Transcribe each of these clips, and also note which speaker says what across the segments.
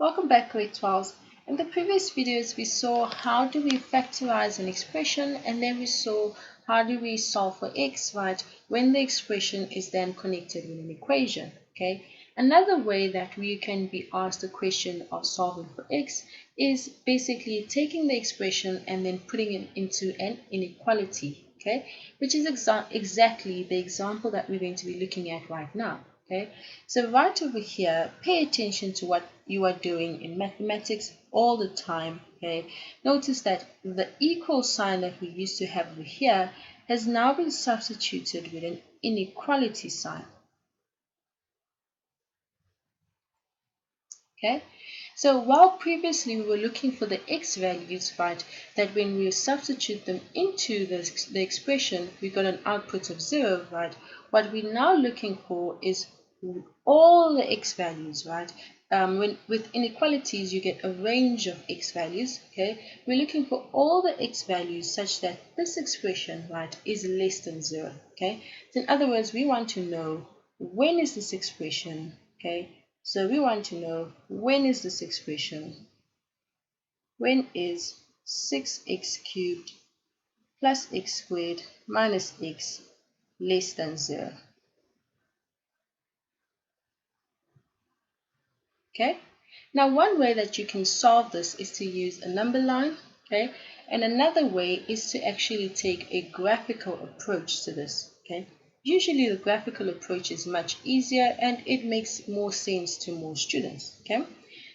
Speaker 1: Welcome back, grade 12s. In the previous videos, we saw how do we factorize an expression, and then we saw how do we solve for x, right, when the expression is then connected with an equation, okay? Another way that we can be asked a question of solving for x is basically taking the expression and then putting it into an inequality, okay, which is exactly the example that we're going to be looking at right now. Okay, so right over here, pay attention to what you are doing in mathematics all the time. Okay, notice that the equal sign that we used to have over here has now been substituted with an inequality sign. Okay, so while previously we were looking for the x values, right, that when we substitute them into the expression, we got an output of 0, right? What we're now looking for is all the x values, right? With inequalities, you get a range of x values, okay? We're looking for all the x values such that this expression, right, is less than 0, okay? So in other words, we want to know when is this expression, okay? So we want to know when is this expression? When is 6x cubed plus x squared minus x less than 0? Okay. Now one way that you can solve this is to use a number line, okay? And another way is to actually take a graphical approach to this, okay? Usually the graphical approach is much easier and it makes more sense to more students, okay?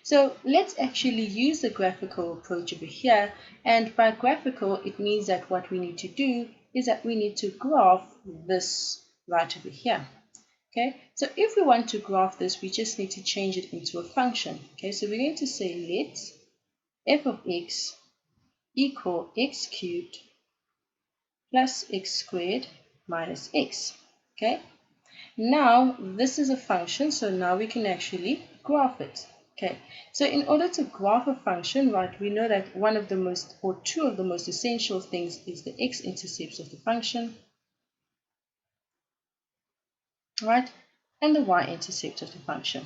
Speaker 1: So let's actually use the graphical approach over here, and by graphical it means that what we need to do is that we need to graph this right over here. Okay, so if we want to graph this, we just need to change it into a function. Okay, so we're going to say let f of x equal x cubed plus x squared minus x. Okay, now this is a function, so now we can actually graph it. Okay, so in order to graph a function, right, we know that one of the most, or two of the most essential things is the x-intercepts of the function, right, and the y-intercept of the function.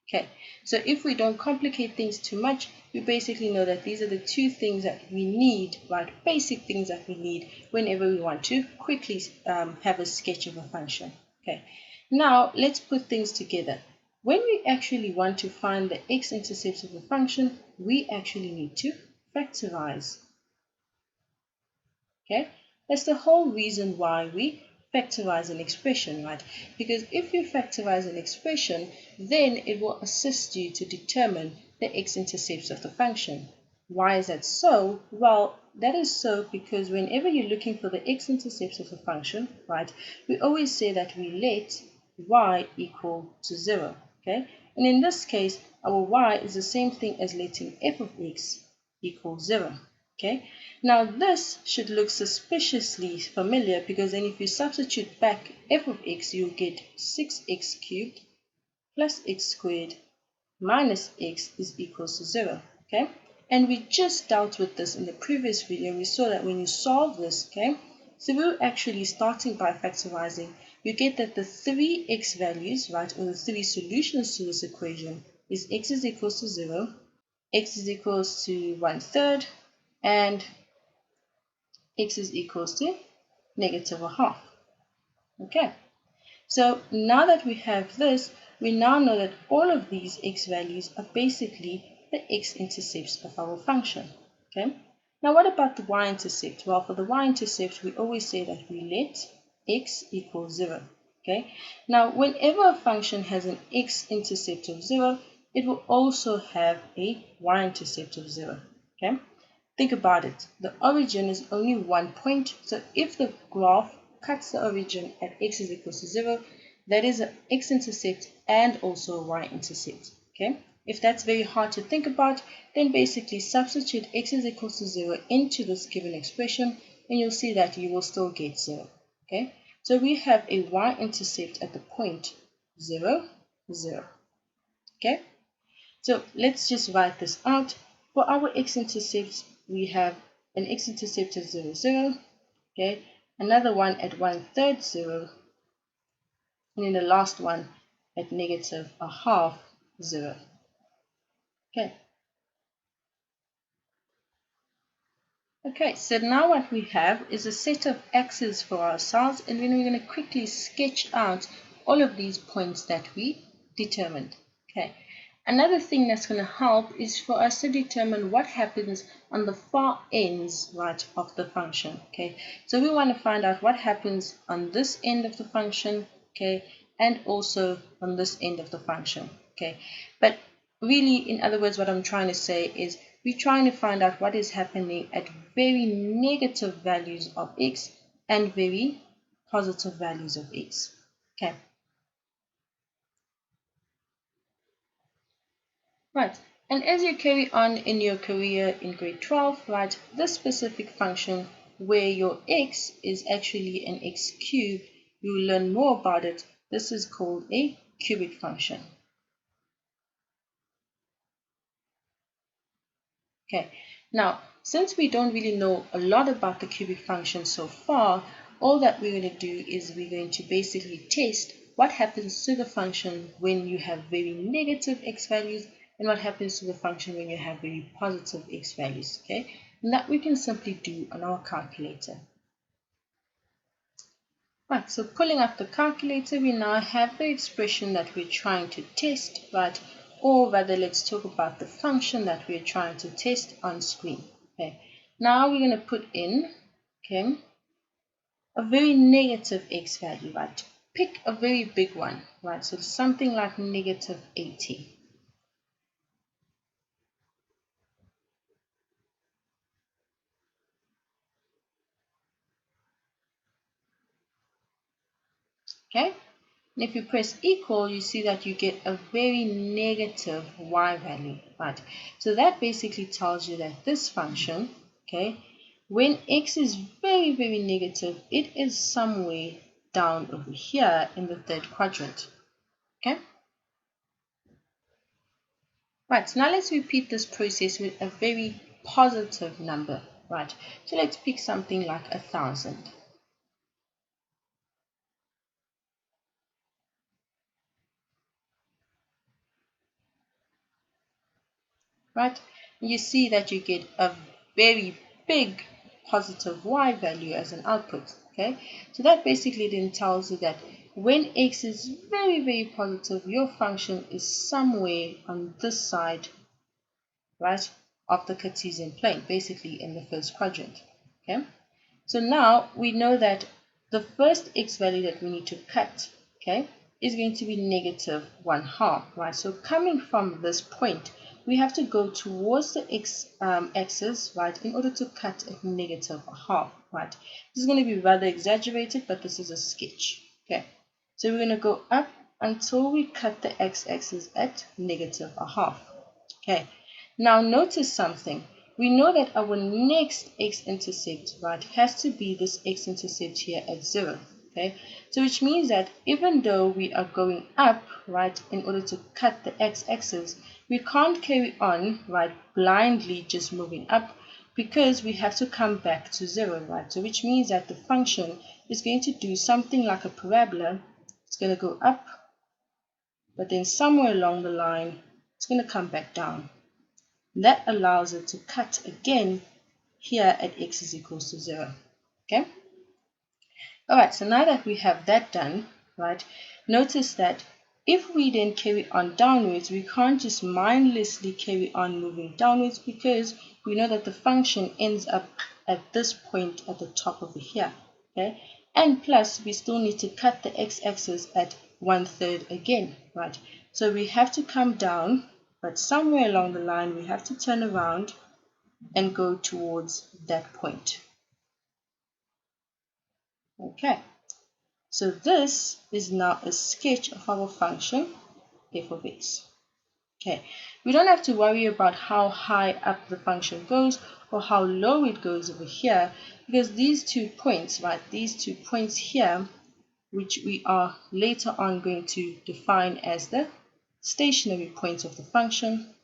Speaker 1: Okay, so if we don't complicate things too much, we basically know that these are the two things that we need, right? Basic things that we need whenever we want to quickly have a sketch of a function. Okay, now let's put things together. When we actually want to find the x-intercepts of a function, we actually need to factorize. Okay, that's the whole reason why we factorize an expression, right? Because if you factorize an expression, then it will assist you to determine the x-intercepts of the function. Why is that so? Well, that is so because whenever you're looking for the x-intercepts of a function, right, we always say that we let y equal to 0, okay? And in this case, our y is the same thing as letting f of x equal 0. Okay, now this should look suspiciously familiar because then if you substitute back f of x, you'll get 6x cubed plus x squared minus x is equals to 0. Okay, and we just dealt with this in the previous video. We saw that when you solve this, okay, so we're actually starting by factorizing. You get that the three x values, right, or the three solutions to this equation is x is equals to 0, x is equals to 1/3, and x is equals to negative a half. Okay, so now that we have this, we now know that all of these x values are basically the x-intercepts of our function. Okay, now what about the y-intercept? Well, for the y-intercept, we always say that we let x equal 0. Okay, now whenever a function has an x-intercept of 0, it will also have a y-intercept of 0. Okay, think about it. The origin is only 1 point. So if the graph cuts the origin at x is equals to 0, that is an x-intercept and also a y-intercept. Okay? If that's very hard to think about, then basically substitute x is equals to 0 into this given expression, and you'll see that you will still get 0. Okay? So we have a y-intercept at the point 0, 0. Okay? So let's just write this out. For our x-intercepts, we have an x-intercept of 0, 0, okay, another one at 1/3 0, and then the last one at negative a half 0. Okay. Okay, so now what we have is a set of axes for ourselves, and then we're going to quickly sketch out all of these points that we determined. Okay. Another thing that's going to help is for us to determine what happens on the far ends, right, of the function. Okay, so we want to find out what happens on this end of the function, okay, and also on this end of the function. Okay, but really, in other words, what I'm trying to say is we're trying to find out what is happening at very negative values of x and very positive values of x. Okay. Right, and as you carry on in your career in grade 12, right, this specific function where your x is actually an x cubed, you'll learn more about it. This is called a cubic function. Okay, now since we don't really know a lot about the cubic function so far, all that we're going to do is we're going to basically test what happens to the function when you have very negative x values and what happens to the function when you have very positive x values. Okay, and that we can simply do on our calculator. Right, so pulling up the calculator, we now have the expression that we're trying to test, right? Or rather, let's talk about the function that we're trying to test on screen. Okay, now we're going to put in, okay, a very negative x value, right? Pick a very big one, right? So something like negative 80. Okay, and if you press equal, you see that you get a very negative y value, right? So that basically tells you that this function, okay, when x is very, very negative, it is somewhere down over here in the third quadrant. Okay, right, so now let's repeat this process with a very positive number, right? So let's pick something like 1,000. Right? You see that you get a very big positive y value as an output. Okay, so that basically then tells you that when x is very, very positive, your function is somewhere on this side, right, of the Cartesian plane, basically in the first quadrant. Okay, so now we know that the first x value that we need to cut, okay, is going to be negative 1/2, right? So coming from this point, we have to go towards the x axis, right, in order to cut at negative 1/2, right? This is going to be rather exaggerated, but this is a sketch. Okay, so we're going to go up until we cut the x-axis at negative 1/2. Okay, now notice something. We know that our next x-intercept, right, has to be this x-intercept here at 0. Okay, so which means that even though we are going up, right, in order to cut the x-axis, we can't carry on, right, blindly just moving up, because we have to come back to 0, right? So which means that the function is going to do something like a parabola. It's going to go up, but then somewhere along the line, it's going to come back down. That allows it to cut again here at x is equals to 0. Okay. Alright, so now that we have that done, right, notice that if we then carry on downwards, we can't just mindlessly carry on moving downwards, because we know that the function ends up at this point at the top over here. Okay, and plus we still need to cut the x-axis at 1/3 again, right? So we have to come down, but somewhere along the line we have to turn around and go towards that point. Okay, so this is now a sketch of our function f of x. Okay, we don't have to worry about how high up the function goes or how low it goes over here, because these 2 points, right, these 2 points here, which we are later on going to define as the stationary points of the function,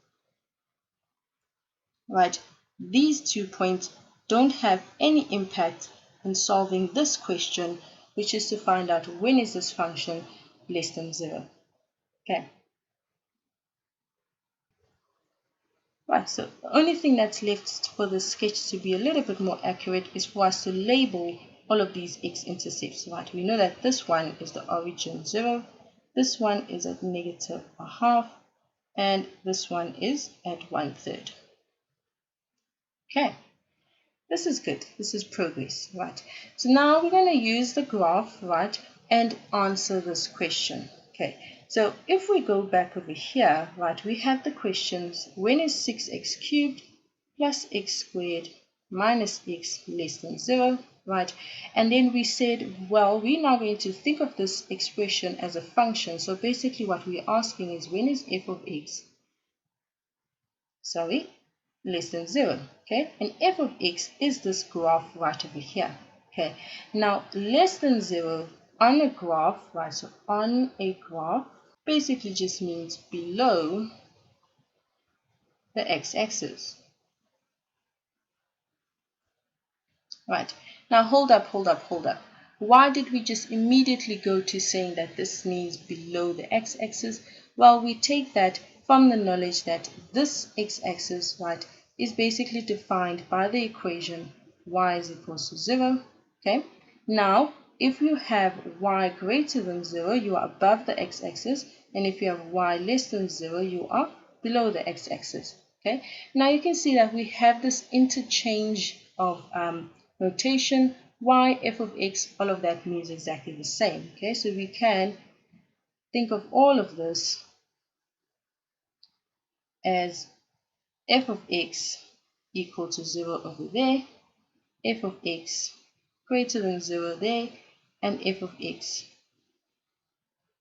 Speaker 1: right, these 2 points don't have any impact in solving this question, which is to find out when is this function less than 0. Okay. Right, so the only thing that's left for the sketch to be a little bit more accurate is for us to label all of these x-intercepts, right? We know that this one is the origin 0, this one is at negative a half, and this one is at 1/3. Okay, this is good. This is progress, right? So now we're going to use the graph, right, and answer this question. Okay, so if we go back over here, right, we have the questions: when is 6x cubed plus x squared minus x less than 0, right? And then we said, well, we're now going to think of this expression as a function. So basically what we're asking is, when is f of x, less than 0, okay? And f of x is this graph right over here, okay? Now, less than 0 on a graph, right, so on a graph basically just means below the x-axis. Right, now hold up. Why did we just immediately go to saying that this means below the x-axis? Well, we take that from the knowledge that this x-axis, right, is basically defined by the equation y is equals to 0, okay? Now, if you have y greater than 0, you are above the x-axis, and if you have y less than 0, you are below the x-axis, okay? Now you can see that we have this interchange of notation, y, f of x, all of that means exactly the same. Okay, so we can think of all of this as f of x equal to 0 over there, f of x greater than 0 there, and f of x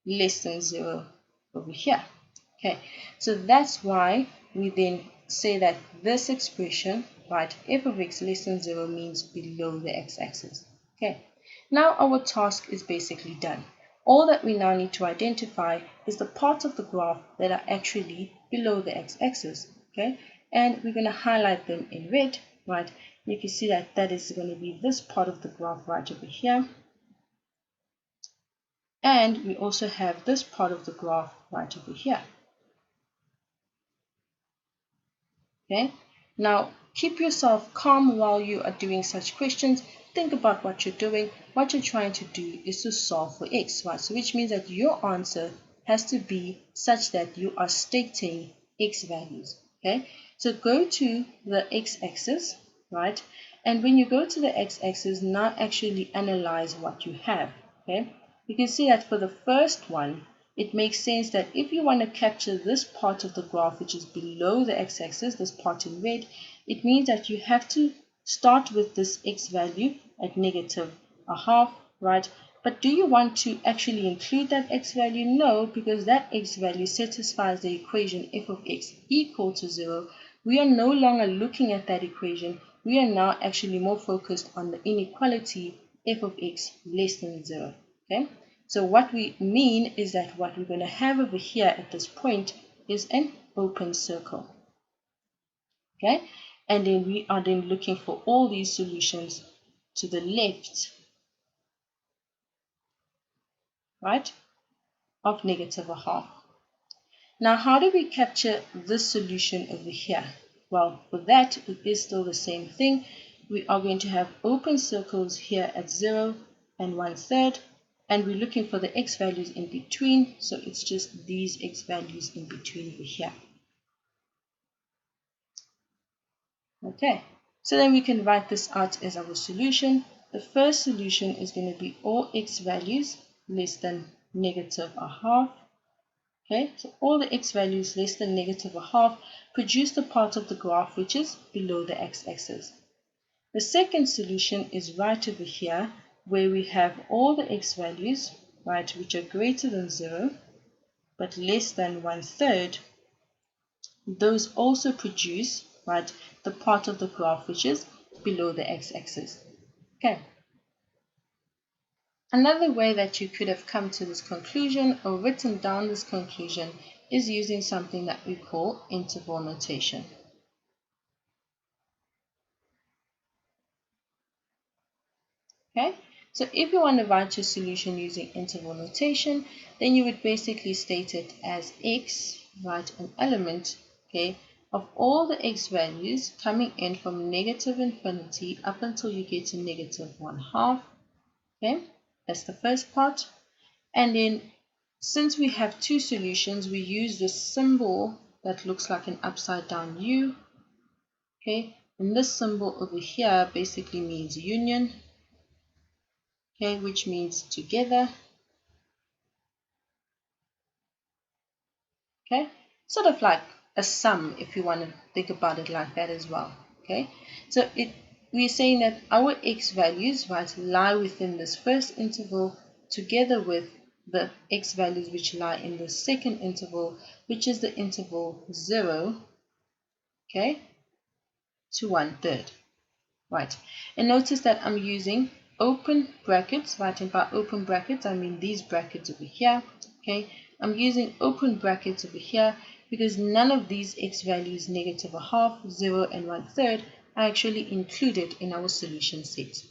Speaker 1: less than 0 over here. Okay, so that's why we then say that this expression, right, f of x less than 0 means below the x-axis. Okay, now our task is basically done. All that we now need to identify is the parts of the graph that are actually below the x-axis. Okay, and we're going to highlight them in red, right? You can see that that is going to be this part of the graph right over here. And we also have this part of the graph right over here. Okay, now keep yourself calm while you are doing such questions. Think about what you're doing. What you're trying to do is to solve for x, right? So which means that your answer has to be such that you are stating x values. Okay, so go to the x-axis, right? And when you go to the x-axis, now actually analyze what you have. Okay, you can see that for the first one, it makes sense that if you want to capture this part of the graph, which is below the x-axis, this part in red, it means that you have to start with this x value at negative a half, right? But do you want to actually include that x value? No, because that x value satisfies the equation f of x equal to 0. We are no longer looking at that equation. We are now actually more focused on the inequality f of x less than 0, okay? So what we mean is that what we're going to have over here at this point is an open circle. Okay, and then we are then looking for all these solutions to the left, right, of negative a half. Now, how do we capture this solution over here? Well, for that, it is still the same thing. We are going to have open circles here at 0 and 1/3. And we're looking for the x values in between, so it's just these x values in between over here. Okay, so then we can write this out as our solution. The first solution is going to be all x values less than negative a half. Okay, so all the x values less than negative a half produce the part of the graph which is below the x-axis. The second solution is right over here, where we have all the x values, right, which are greater than 0 but less than 1/3. Those also produce, right, the part of the graph which is below the x-axis. Okay. Another way that you could have come to this conclusion or written down this conclusion is using something that we call interval notation. Okay, So if you want to write your solution using interval notation, then you would basically state it as x, write an element, okay, of all the x values coming in from negative infinity up until you get to negative 1/2. Okay, that's the first part. And then since we have two solutions, we use this symbol that looks like an upside down U. Okay, and this symbol over here basically means union, okay, which means together. Okay, sort of like a sum if you want to think about it like that as well. Okay, so we're saying that our x values, right, lie within this first interval together with the x values which lie in the second interval, which is the interval 0, okay, to 1/3. Right, and notice that I'm using open brackets, right, and by open brackets I mean these brackets over here. Okay, I'm using open brackets over here because none of these x values, negative 1/2, 0, and 1/3, are actually included in our solution set.